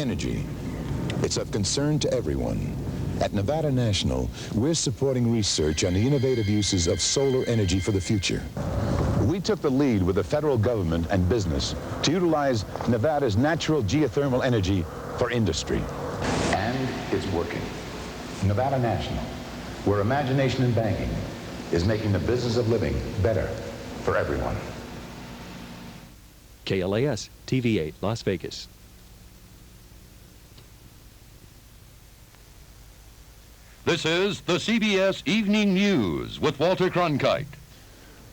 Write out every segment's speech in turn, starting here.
Energy. It's of concern to everyone. At Nevada National, we're supporting research on the innovative uses of solar energy for the future. We took the lead with the federal government and business to utilize Nevada's natural geothermal energy for industry. And it's working. Nevada National, where imagination in banking is making the business of living better for everyone. KLAS, TV8, Las Vegas. This is the CBS Evening News with Walter Cronkite.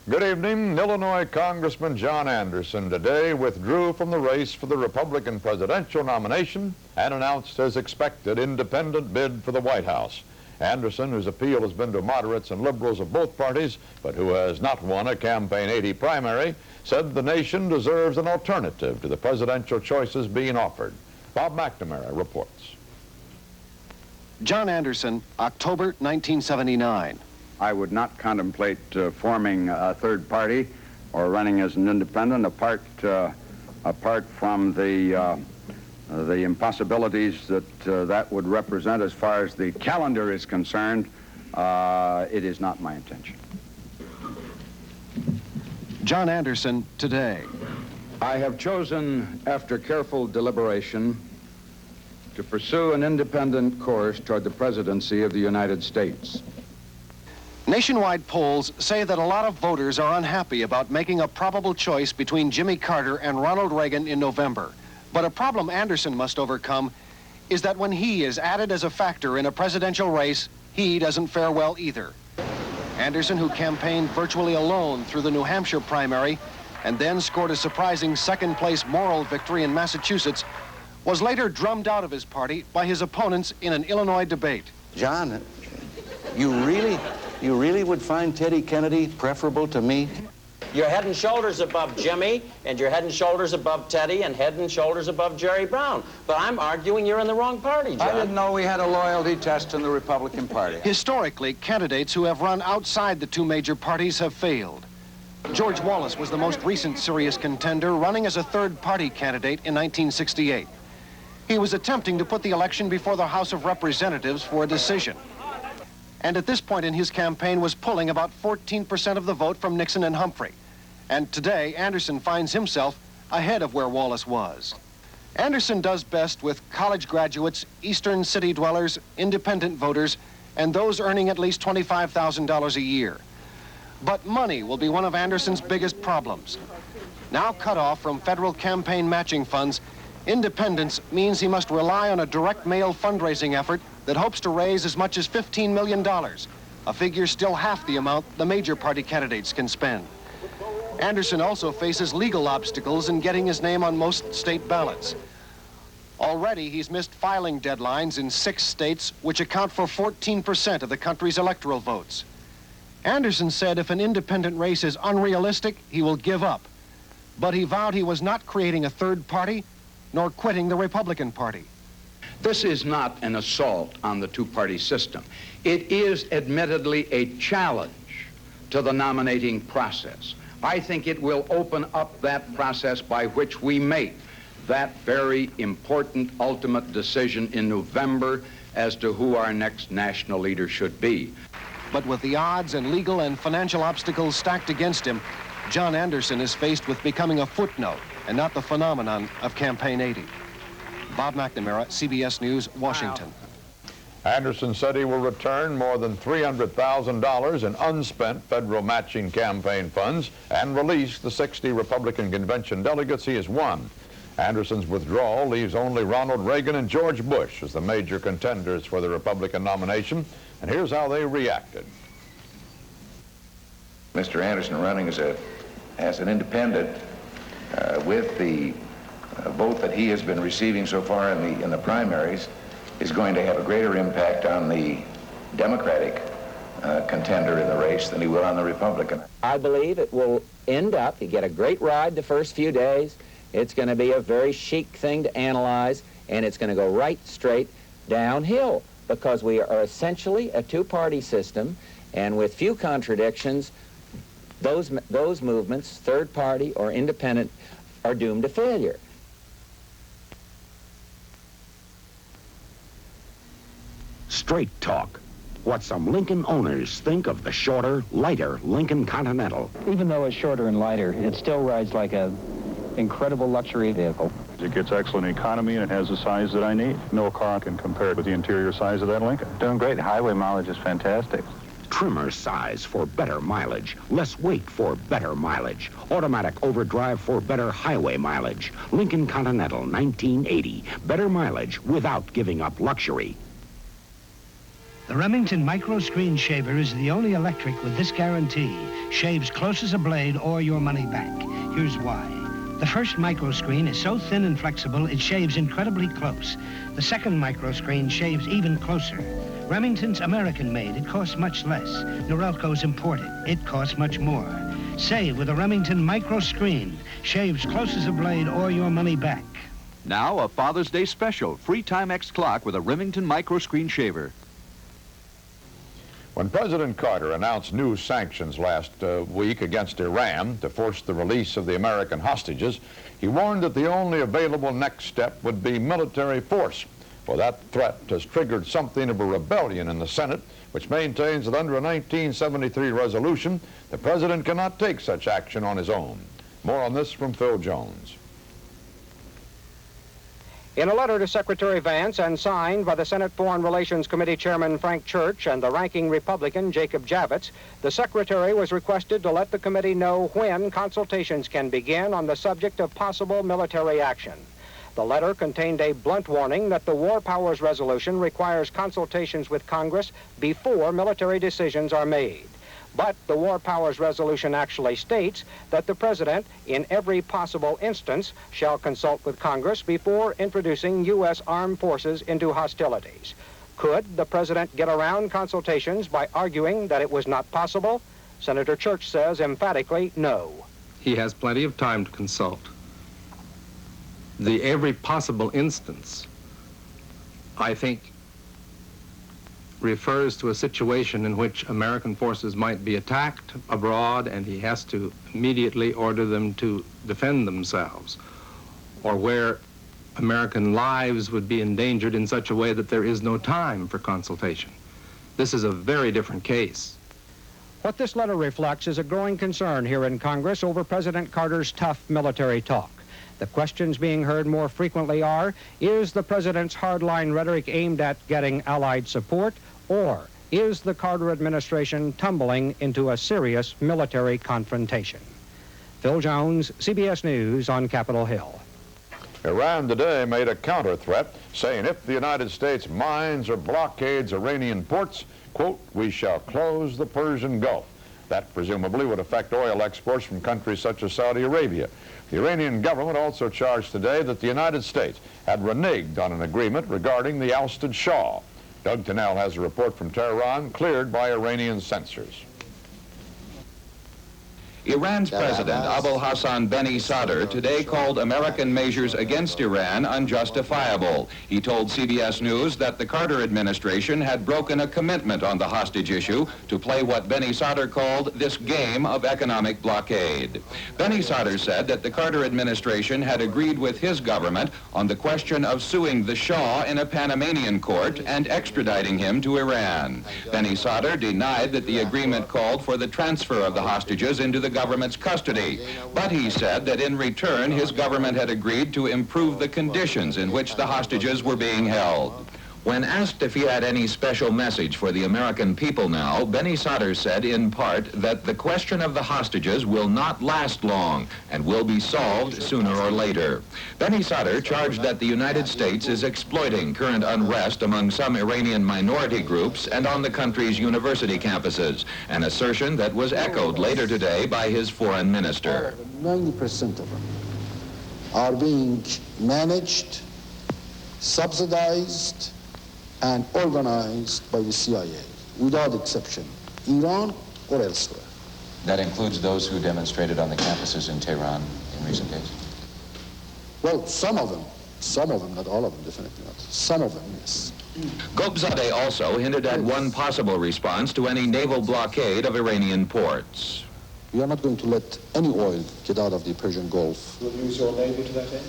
Good evening. Illinois Congressman John Anderson today withdrew from the race for the Republican presidential nomination and announced his expected independent bid for the White House. Anderson, whose appeal has been to moderates and liberals of both parties, but who has not won a Campaign 80 primary, said the nation deserves an alternative to the presidential choices being offered. Bob McNamara reports. John Anderson, October 1979. I would not contemplate forming a third party or running as an independent apart from the impossibilities that that would represent as far as the calendar is concerned. It is not my intention. John Anderson, today. I have chosen, after careful deliberation, to pursue an independent course toward the presidency of the United States. Nationwide polls say that a lot of voters are unhappy about making a probable choice between Jimmy Carter and Ronald Reagan in November. But a problem Anderson must overcome is that when he is added as a factor in a presidential race, he doesn't fare well either. Anderson, who campaigned virtually alone through the New Hampshire primary and then scored a surprising second-place moral victory in Massachusetts, was later drummed out of his party by his opponents in an Illinois debate. John, you really would find Teddy Kennedy preferable to me? You're head and shoulders above Jimmy, and you're head and shoulders above Teddy, and head and shoulders above Jerry Brown. But I'm arguing you're in the wrong party, John. I didn't know we had a loyalty test in the Republican Party. Historically, candidates who have run outside the two major parties have failed. George Wallace was the most recent serious contender, running as a third-party candidate in 1968. He was attempting to put the election before the House of Representatives for a decision. And at this point in his campaign was pulling about 14% of the vote from Nixon and Humphrey. And today, Anderson finds himself ahead of where Wallace was. Anderson does best with college graduates, eastern city dwellers, independent voters, and those earning at least $25,000 a year. But money will be one of Anderson's biggest problems. Now cut off from federal campaign matching funds, independence means he must rely on a direct mail fundraising effort that hopes to raise as much as $15 million, a figure still half the amount the major party candidates can spend. Anderson also faces legal obstacles in getting his name on most state ballots. Already, he's missed filing deadlines in 6 states, which account for 14% of the country's electoral votes. Anderson said if an independent race is unrealistic, he will give up. But he vowed he was not creating a third party, nor quitting the Republican Party. This is not an assault on the two-party system. It is admittedly a challenge to the nominating process. I think it will open up that process by which we make that very important ultimate decision in November as to who our next national leader should be. But with the odds and legal and financial obstacles stacked against him, John Anderson is faced with becoming a footnote and not the phenomenon of Campaign 80. Bob McNamara, CBS News, Washington. Anderson said he will return more than $300,000 in unspent federal matching campaign funds and release the 60 Republican convention delegates he has won. Anderson's withdrawal leaves only Ronald Reagan and George Bush as the major contenders for the Republican nomination, and here's how they reacted. Mr. Anderson running as an independent with the vote that he has been receiving so far in the primaries is going to have a greater impact on the Democratic contender in the race than he will on the Republican. I believe it will end up, you get a great ride the first few days. It's going to be a very chic thing to analyze, and it's going to go right straight downhill because we are essentially a two-party system, and with few contradictions, those movements, third party or independent, are doomed to failure. Straight talk. What some Lincoln owners think of the shorter, lighter Lincoln Continental. Even though it's shorter and lighter, it still rides like a incredible luxury vehicle. It gets excellent economy and it has the size that I need. No car can compare it with the interior size of that Lincoln. Doing great. Highway mileage is fantastic. Trimmer size for better mileage. Less weight for better mileage. Automatic overdrive for better highway mileage. Lincoln Continental 1980. Better mileage without giving up luxury. The Remington Micro Screen Shaver is the only electric with this guarantee. Shaves close as a blade or your money back. Here's why. The first micro screen is so thin and flexible, it shaves incredibly close. The second micro screen shaves even closer. Remington's American-made. It costs much less. Norelco's imported. It costs much more. Save with a Remington Micro Screen. Shaves close as a blade or your money back. Now, a Father's Day special. Free Timex clock with a Remington Micro Screen Shaver. When President Carter announced new sanctions last week against Iran to force the release of the American hostages, he warned that the only available next step would be military force. Well, that threat has triggered something of a rebellion in the Senate, which maintains that under a 1973 resolution, the president cannot take such action on his own. More on this from Phil Jones. In a letter to Secretary Vance and signed by the Senate Foreign Relations Committee Chairman Frank Church and the ranking Republican Jacob Javits, the Secretary was requested to let the committee know when consultations can begin on the subject of possible military action. The letter contained a blunt warning that the War Powers Resolution requires consultations with Congress before military decisions are made. But the War Powers Resolution actually states that the President, in every possible instance, shall consult with Congress before introducing U.S. armed forces into hostilities. Could the President get around consultations by arguing that it was not possible? Senator Church says emphatically no. He has plenty of time to consult. The every possible instance, I think, refers to a situation in which American forces might be attacked abroad and he has to immediately order them to defend themselves, or where American lives would be endangered in such a way that there is no time for consultation. This is a very different case. What this letter reflects is a growing concern here in Congress over President Carter's tough military talk. The questions being heard more frequently are, is the President's hardline rhetoric aimed at getting Allied support, or is the Carter administration tumbling into a serious military confrontation? Phil Jones, CBS News on Capitol Hill. Iran today made a counter threat, saying if the United States mines or blockades Iranian ports, quote, we shall close the Persian Gulf. That presumably would affect oil exports from countries such as Saudi Arabia. The Iranian government also charged today that the United States had reneged on an agreement regarding the ousted Shah. Doug Tennell has a report from Tehran, cleared by Iranian censors. Iran's President Abul Hassan Beni Sadr today called American measures against Iran unjustifiable. He told CBS News that the Carter administration had broken a commitment on the hostage issue to play what Beni Sadr called this game of economic blockade. Beni Sadr said that the Carter administration had agreed with his government on the question of suing the Shah in a Panamanian court and extraditing him to Iran. Beni Sadr denied that the agreement called for the transfer of the hostages into the government's custody, but he said that in return his government had agreed to improve the conditions in which the hostages were being held. When asked if he had any special message for the American people now, Beni Sadr said in part that the question of the hostages will not last long and will be solved sooner or later. Beni Sadr charged that the United States is exploiting current unrest among some Iranian minority groups and on the country's university campuses, an assertion that was echoed later today by his foreign minister. 90% of them are being managed, subsidized, and organized by the CIA, without exception, Iran or elsewhere. That includes those who demonstrated on the campuses in Tehran in recent days? Well, some of them, not all of them, definitely not. Some of them, yes. Gobzadeh also hinted at one possible response to any naval blockade of Iranian ports. We are not going to let any oil get out of the Persian Gulf. Will you use your Navy to that end?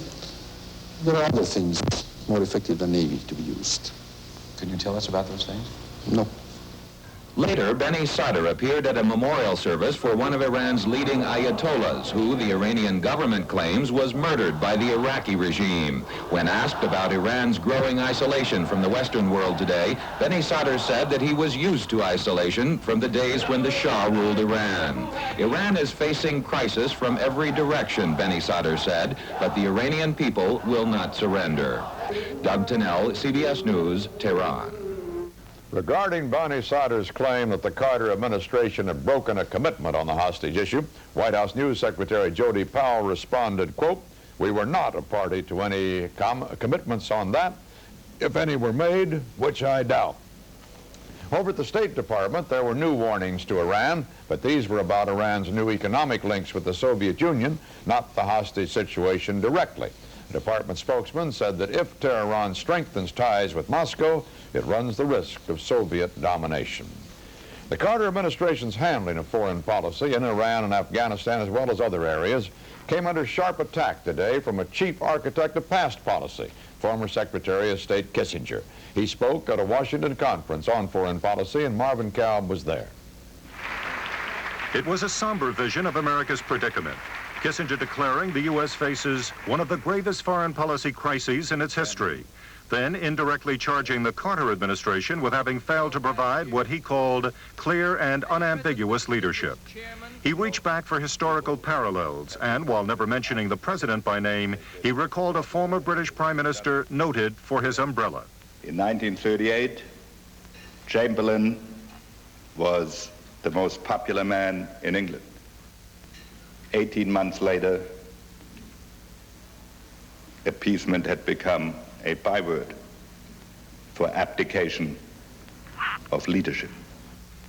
There are other things more effective than Navy to be used. Can you tell us about those things? No. Later, Benny Sadr appeared at a memorial service for one of Iran's leading ayatollahs, who the Iranian government claims was murdered by the Iraqi regime. When asked about Iran's growing isolation from the Western world today, Benny Sadr said that he was used to isolation from the days when the Shah ruled Iran. Iran is facing crisis from every direction, Benny Sadr said, but the Iranian people will not surrender. Doug Tennell, CBS News, Tehran. Regarding Benny Sadr's claim that the Carter administration had broken a commitment on the hostage issue, White House News Secretary Jody Powell responded, quote, "We were not a party to any commitments on that, if any were made, which I doubt." Over at the State Department, there were new warnings to Iran, but these were about Iran's new economic links with the Soviet Union, not the hostage situation directly. The department spokesman said that if Tehran strengthens ties with Moscow, it runs the risk of Soviet domination. The Carter administration's handling of foreign policy in Iran and Afghanistan, as well as other areas, came under sharp attack today from a chief architect of past policy, former Secretary of State Kissinger. He spoke at a Washington conference on foreign policy, and Marvin Kalb was there. It was a somber vision of America's predicament. Kissinger declaring the U.S. faces one of the gravest foreign policy crises in its history, then indirectly charging the Carter administration with having failed to provide what he called clear and unambiguous leadership. He reached back for historical parallels, and while never mentioning the president by name, he recalled a former British prime minister noted for his umbrella. In 1938, Chamberlain was the most popular man in England. 18 months later, appeasement had become a byword for abdication of leadership.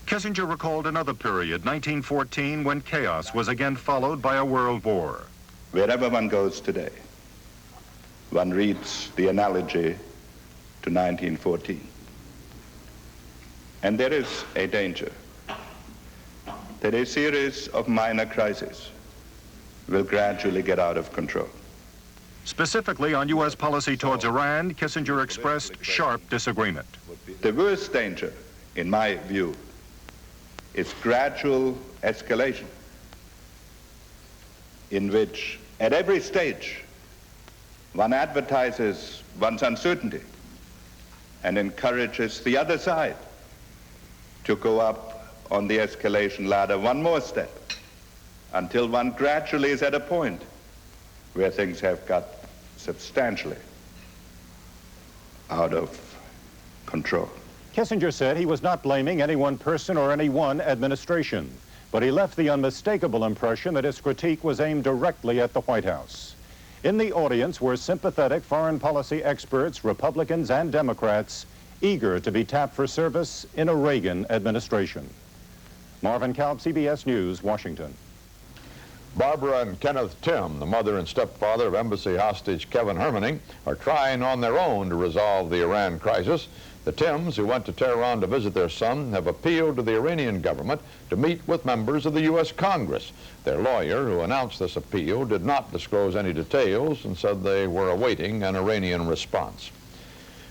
Kissinger recalled another period, 1914, when chaos was again followed by a world war. Wherever one goes today, one reads the analogy to 1914. And there is a danger that a series of minor crises will gradually get out of control. Specifically on U.S. policy towards Iran, Kissinger expressed sharp disagreement. The worst danger, in my view, is gradual escalation, in which at every stage one advertises one's uncertainty and encourages the other side to go up on the escalation ladder one more step, until one gradually is at a point where things have got substantially out of control. Kissinger said he was not blaming any one person or any one administration, but he left the unmistakable impression that his critique was aimed directly at the White House. In the audience were sympathetic foreign policy experts, Republicans and Democrats, eager to be tapped for service in a Reagan administration. Marvin Kalb, CBS News, Washington. Barbara and Kenneth Tim, the mother and stepfather of embassy hostage Kevin Hermaning, are trying on their own to resolve the Iran crisis. The Tims, who went to Tehran to visit their son, have appealed to the Iranian government to meet with members of the U.S. Congress. Their lawyer, who announced this appeal, did not disclose any details and said they were awaiting an Iranian response.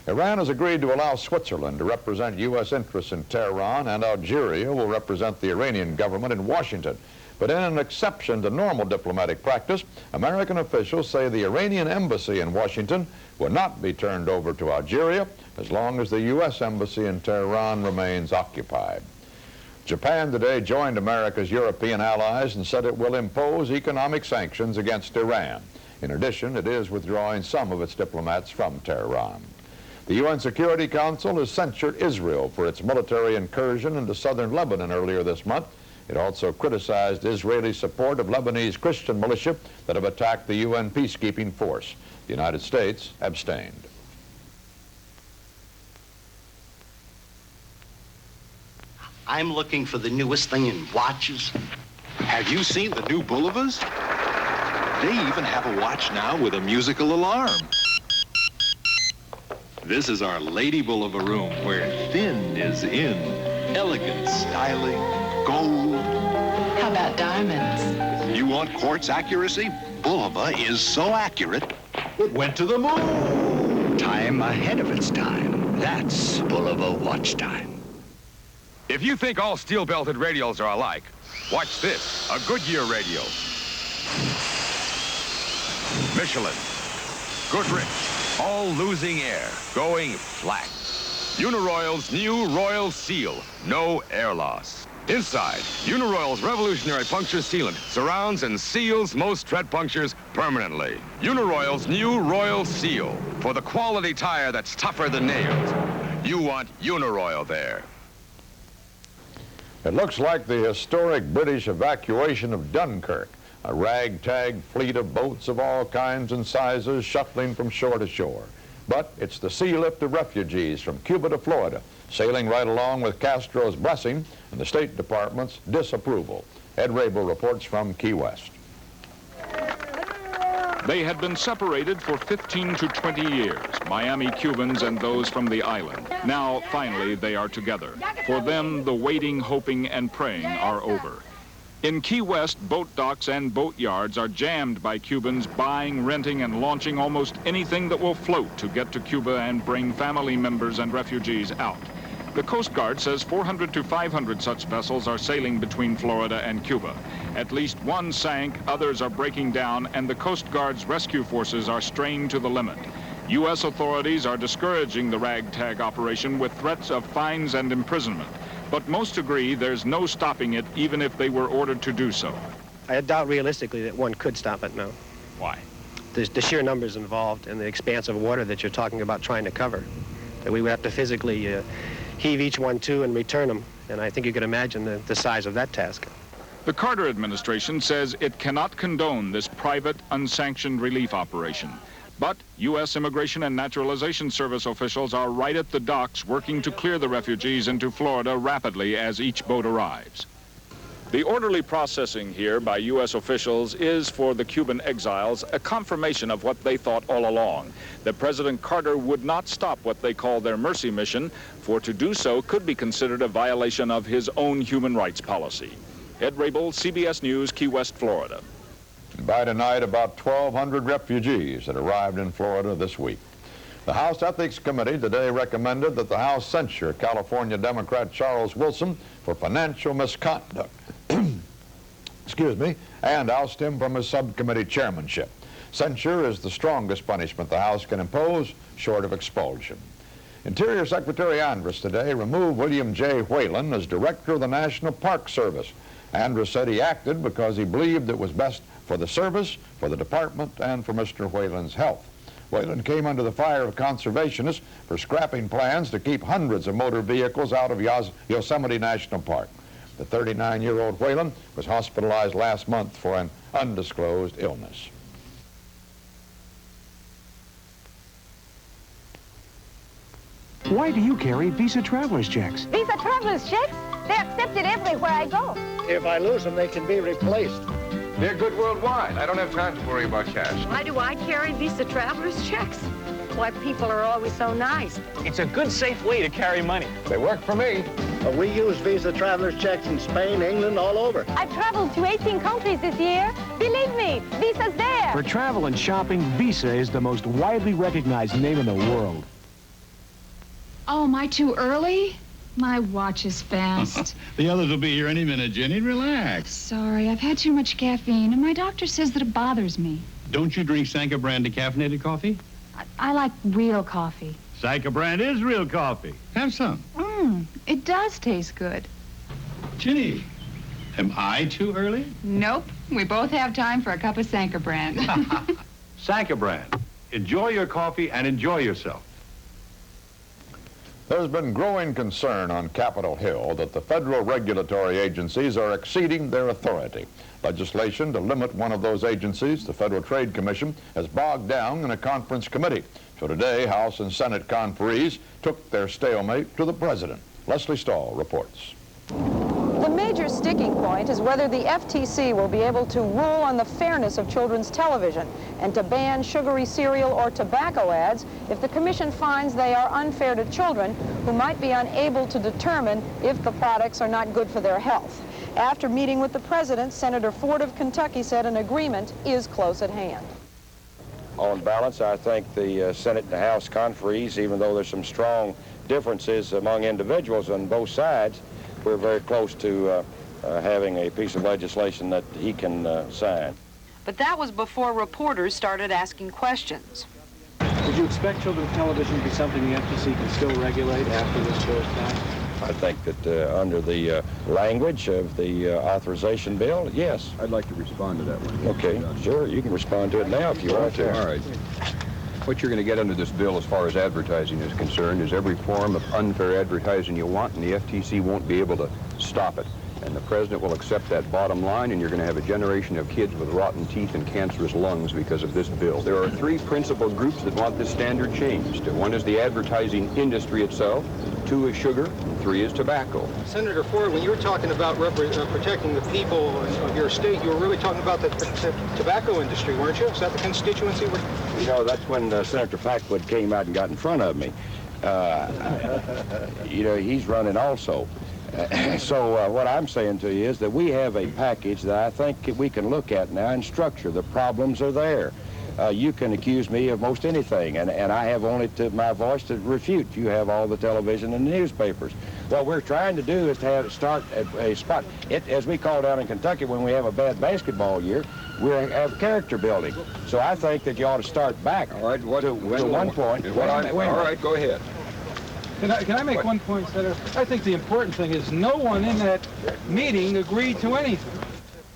Iran has agreed to allow Switzerland to represent U.S. interests in Tehran, and Algeria will represent the Iranian government in Washington. But in an exception to normal diplomatic practice, American officials say the Iranian embassy in Washington will not be turned over to Algeria as long as the U.S. embassy in Tehran remains occupied. Japan today joined America's European allies and said it will impose economic sanctions against Iran. In addition, it is withdrawing some of its diplomats from Tehran. The UN Security Council has censured Israel for its military incursion into southern Lebanon earlier this month. It also criticized Israeli support of Lebanese Christian militia that have attacked the UN peacekeeping force. The United States abstained. I'm looking for the newest thing in watches. Have you seen the new Bulovas? They even have a watch now with a musical alarm. This is our Lady Bulova room, where thin is in. Elegant styling, gold. How about diamonds? You want quartz accuracy? Bulova is so accurate, it went to the moon. Time ahead of its time. That's Bulova watch time. If you think all steel-belted radials are alike, watch this, a Goodyear radial. Michelin, Goodrich, all losing air, going flat. Uniroyal's new Royal Seal, no air loss. Inside, Uniroyal's revolutionary puncture sealant surrounds and seals most tread punctures permanently. Uniroyal's new Royal Seal, for the quality tire that's tougher than nails. You want Uniroyal there. It looks like the historic British evacuation of Dunkirk, a ragtag fleet of boats of all kinds and sizes shuttling from shore to shore. But it's the sea lift of refugees from Cuba to Florida, sailing right along with Castro's blessing and the State Department's disapproval. Ed Rabel reports from Key West. They had been separated for 15 to 20 years, Miami Cubans and those from the island. Now, finally, they are together. For them, the waiting, hoping, and praying are over. In Key West, boat docks and boat yards are jammed by Cubans buying, renting, and launching almost anything that will float to get to Cuba and bring family members and refugees out. The Coast Guard says 400 to 500 such vessels are sailing between Florida and Cuba. At least one sank, others are breaking down, and the Coast Guard's rescue forces are strained to the limit. U.S. authorities are discouraging the ragtag operation with threats of fines and imprisonment. But most agree there's no stopping it, even if they were ordered to do so. I doubt realistically that one could stop it now. Why? The sheer numbers involved and the expanse of water that you're talking about trying to cover. That we would have to physically heave each one to and return them. And I think you can imagine the size of that task. The Carter administration says it cannot condone this private, unsanctioned relief operation. But U.S. Immigration and Naturalization Service officials are right at the docks working to clear the refugees into Florida rapidly as each boat arrives. The orderly processing here by U.S. officials is, for the Cuban exiles, a confirmation of what they thought all along, that President Carter would not stop what they call their mercy mission, for to do so could be considered a violation of his own human rights policy. Ed Rabel, CBS News, Key West, Florida. By tonight, about 1,200 refugees had arrived in Florida this week. The House Ethics Committee today recommended that the House censure California Democrat Charles Wilson for financial misconduct, excuse me, and oust him from his subcommittee chairmanship. Censure is the strongest punishment the House can impose, short of expulsion. Interior Secretary Andrus today removed William J. Whalen as director of the National Park Service. Andrus said he acted because he believed it was best for the service, for the department, and for Mr. Whalen's health. Whalen came under the fire of conservationists for scrapping plans to keep hundreds of motor vehicles out of Yosemite National Park. The 39-year-old Whalen was hospitalized last month for an undisclosed illness. Why do you carry Visa Traveler's checks? Visa Traveler's checks? They're accepted everywhere I go. If I lose them, they can be replaced. They're good worldwide. I don't have time to worry about cash. Why do I carry Visa Traveler's checks? Why, people are always so nice. It's a good, safe way to carry money. They work for me. We use Visa Traveler's checks in Spain, England, all over. I've traveled to 18 countries this year. Believe me, Visa's there. For travel and shopping, Visa is the most widely recognized name in the world. Oh, am I too early? My watch is fast. The others will be here any minute, Jenny. Relax. Sorry, I've had too much caffeine, and my doctor says that it bothers me. Don't you drink Sanka brand decaffeinated coffee? I like real coffee. Sanka brand is real coffee. Have some. It does taste good. Jenny, am I too early? Nope. We both have time for a cup of Sanka brand. Sanka brand. Enjoy your coffee and enjoy yourself. There's been growing concern on Capitol Hill that the federal regulatory agencies are exceeding their authority. Legislation to limit one of those agencies, the Federal Trade Commission, has bogged down in a conference committee. So today, House and Senate conferees took their stalemate to the President. Leslie Stahl reports. The major sticking point is whether the FTC will be able to rule on the fairness of children's television and to ban sugary cereal or tobacco ads if the commission finds they are unfair to children who might be unable to determine if the products are not good for their health. After meeting with the President, Senator Ford of Kentucky said an agreement is close at hand. On balance, I think the Senate and the House conferees, even though there's some strong differences among individuals on both sides, we're very close to having a piece of legislation that he can sign. But that was before reporters started asking questions. Would you expect children's television to be something the FTC can still regulate after this bill is passed? I think that under the language of the authorization bill, yes. I'd like to respond to that one. Okay, sure. You can respond to it now if you want to. All right. What you're going to get under this bill as far as advertising is concerned is every form of unfair advertising you want, and the FTC won't be able to stop it. And the president will accept that bottom line, and you're going to have a generation of kids with rotten teeth and cancerous lungs because of this bill. There are three principal groups that want this standard changed. One is the advertising industry itself, two is sugar, and three is tobacco. Senator Ford, when you were talking about protecting the people of your state, you were really talking about the tobacco industry, weren't you? Is that the constituency? You know, that's when Senator Packwood came out and got in front of me. You know, he's running also. So what I'm saying to you is that we have a package that I think we can look at now and structure. The problems are there. You can accuse me of most anything, and I have only my voice to refute. You have all the television and the newspapers. What we're trying to do is to start a spot. As we call down in Kentucky when we have a bad basketball year, we have character building. So I think that you ought to start back to one point. All right, go ahead. Can I make one point, Senator? I think the important thing is no one in that meeting agreed to anything.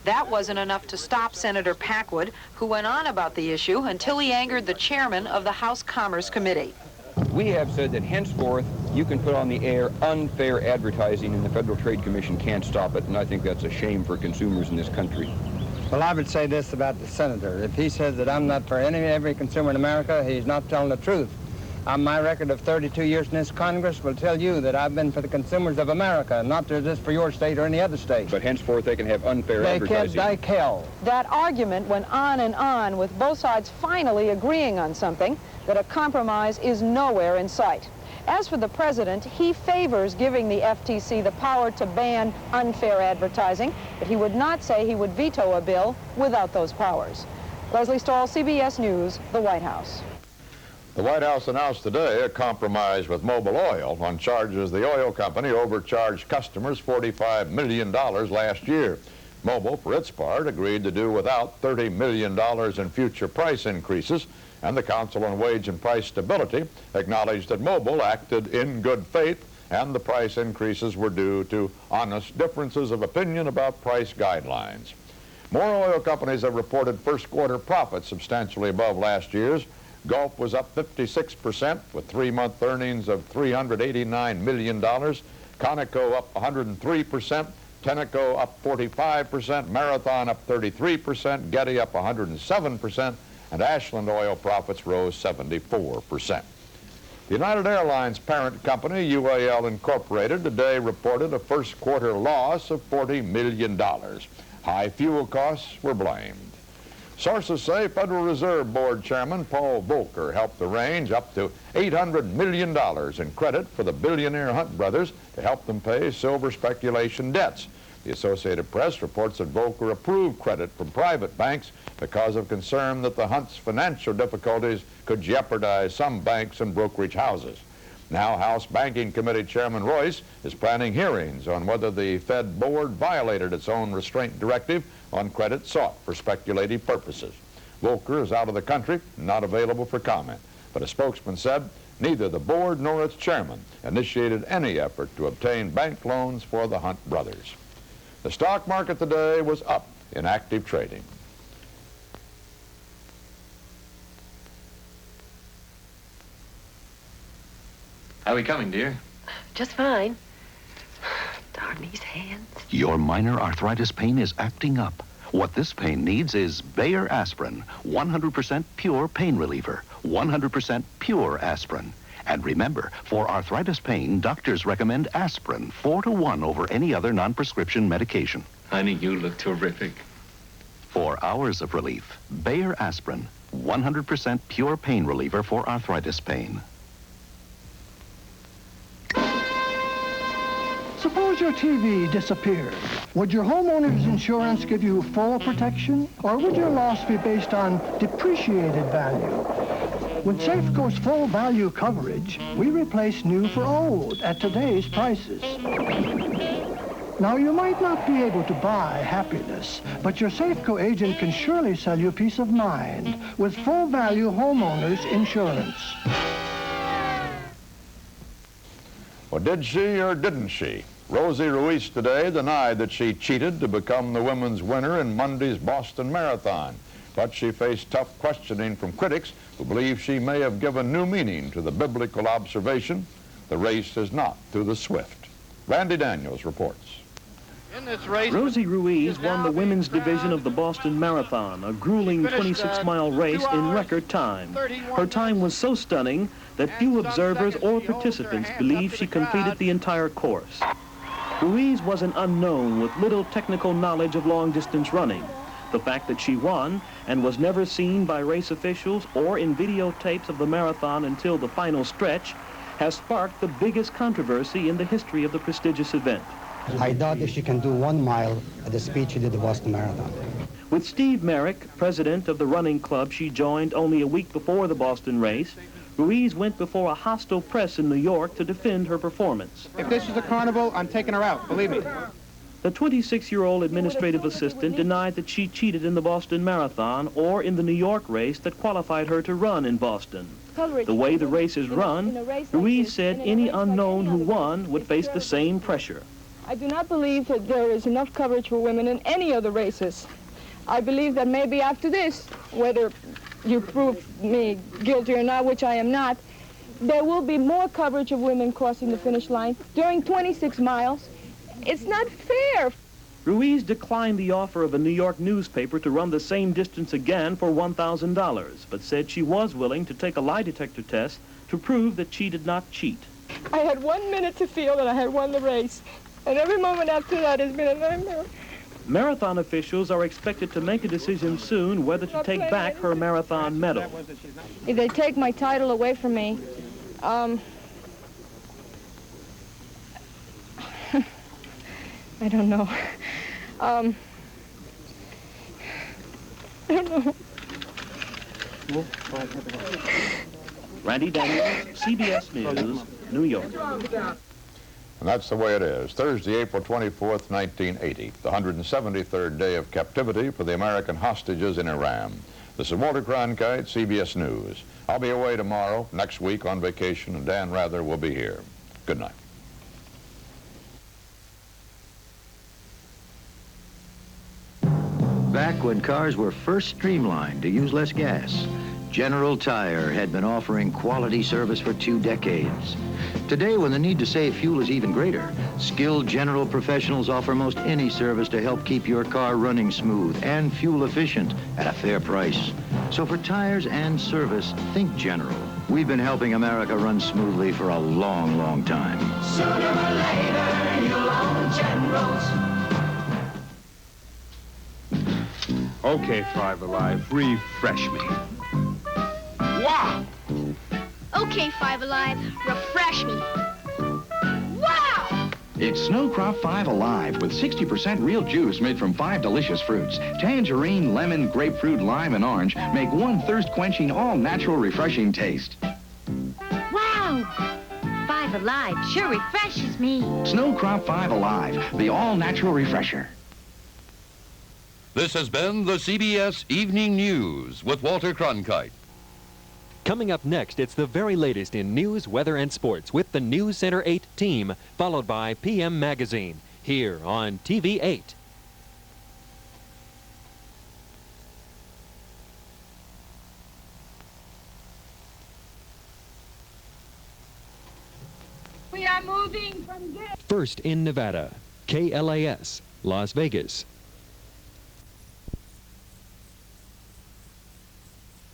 That wasn't enough to stop Senator Packwood, who went on about the issue until he angered the chairman of the House Commerce Committee. We have said that henceforth you can put on the air unfair advertising, and the Federal Trade Commission can't stop it, and I think that's a shame for consumers in this country. Well, I would say this about the senator. If he says that I'm not for every consumer in America, he's not telling the truth. My record of 32 years in this Congress will tell you that I've been for the consumers of America, not just for your state or any other state. But henceforth they can have unfair advertising. They can't, like hell. That argument went on and on, with both sides finally agreeing on something, that a compromise is nowhere in sight. As for the president, he favors giving the FTC the power to ban unfair advertising, but he would not say he would veto a bill without those powers. Leslie Stahl, CBS News, the White House. The White House announced today a compromise with Mobil Oil on charges the oil company overcharged customers $45 million last year. Mobil, for its part, agreed to do without $30 million in future price increases, and the Council on Wage and Price Stability acknowledged that Mobil acted in good faith and the price increases were due to honest differences of opinion about price guidelines. More oil companies have reported first quarter profits substantially above last year's. Gulf was up 56% with three-month earnings of $389 million. Conoco up 103%. Tenneco up 45%. Marathon up 33%. Getty up 107%. And Ashland oil profits rose 74%. The United Airlines parent company, UAL Incorporated, today reported a first quarter loss of $40 million. High fuel costs were blamed. Sources say Federal Reserve Board Chairman Paul Volcker helped arrange up to $800 million in credit for the billionaire Hunt brothers to help them pay silver speculation debts. The Associated Press reports that Volcker approved credit from private banks because of concern that the Hunts' financial difficulties could jeopardize some banks and brokerage houses. Now, House Banking Committee Chairman Royce is planning hearings on whether the Fed board violated its own restraint directive on credit sought for speculative purposes. Volcker is out of the country, not available for comment, but a spokesman said neither the board nor its chairman initiated any effort to obtain bank loans for the Hunt brothers. The stock market today was up in active trading. How are we coming, dear? Just fine. Darn these hands. Your minor arthritis pain is acting up. What this pain needs is BayerAspirin, 100% pure pain reliever, 100% pure aspirin. And remember, for arthritis pain, doctors recommend aspirin 4-to-1 over any other non-prescription medication. Honey, you look terrific. 4 hours of relief. BayerAspirin, 100% pure pain reliever for arthritis pain. Suppose your TV disappeared. Would your homeowner's insurance give you full protection, or would your loss be based on depreciated value? With Safeco's full value coverage, we replace new for old at today's prices. Now, you might not be able to buy happiness, but your Safeco agent can surely sell you peace of mind with full value homeowners insurance. Well, did she or didn't she? Rosie Ruiz today denied that she cheated to become the women's winner in Monday's Boston Marathon. But she faced tough questioning from critics who believe she may have given new meaning to the biblical observation, the race is not to the swift. Randy Daniels reports. In this race, Rosie Ruiz won the women's division of the Boston Marathon, a grueling 26-mile race in record time. Her time was so stunning that few observers or participants believe she completed the entire course. Ruiz was an unknown with little technical knowledge of long-distance running. The fact that she won and was never seen by race officials or in videotapes of the marathon until the final stretch has sparked the biggest controversy in the history of the prestigious event. I doubt if she can do 1 mile at the speed she did the Boston Marathon. With Steve Merrick, president of the running club she joined only a week before the Boston race, Ruiz went before a hostile press in New York to defend her performance. If this was a carnival, I'm taking her out, believe me. The 26-year-old administrative assistant denied that she cheated in the Boston Marathon or in the New York race that qualified her to run in Boston. The way the race is run, Ruiz said any unknown who won would face the same pressure. I do not believe that there is enough coverage for women in any of the races. I believe that maybe after this, whether you prove me guilty or not, which I am not, there will be more coverage of women crossing the finish line during 26 miles. It's not fair. Ruiz declined the offer of a New York newspaper to run the same distance again for $1,000, but said she was willing to take a lie detector test to prove that she did not cheat. I had 1 minute to feel that I had won the race, and every moment after that has been a nightmare. Marathon officials are expected to make a decision soon whether to take back her marathon medal. If they take my title away from me, I don't know. I don't know. Randy Daniels, CBS News, New York. And that's the way it is. Thursday, April 24th, 1980, the 173rd day of captivity for the American hostages in Iran. This is Walter Cronkite, CBS News. I'll be away tomorrow, next week on vacation, and Dan Rather will be here. Good night. Back when cars were first streamlined to use less gas, General Tire had been offering quality service for 2 decades. Today, when the need to save fuel is even greater, skilled General professionals offer most any service to help keep your car running smooth and fuel efficient at a fair price. So for tires and service, think General. We've been helping America run smoothly for a long, long time. Sooner or later, you'll own Generals. Okay, Five Alive, refresh me. Wow! Okay, Five Alive, refresh me. Wow! It's Snow Crop 5 Alive with 60% real juice made from 5 delicious fruits. Tangerine, lemon, grapefruit, lime, and orange make one thirst-quenching, all-natural, refreshing taste. Wow! 5 Alive sure refreshes me. Snow Crop 5 Alive, the all-natural refresher. This has been the CBS Evening News with Walter Cronkite. Coming up next, it's the very latest in news, weather, and sports with the NewsCenter 8 team, followed by PM Magazine, here on TV 8. We are moving from this. First in Nevada, KLAS, Las Vegas.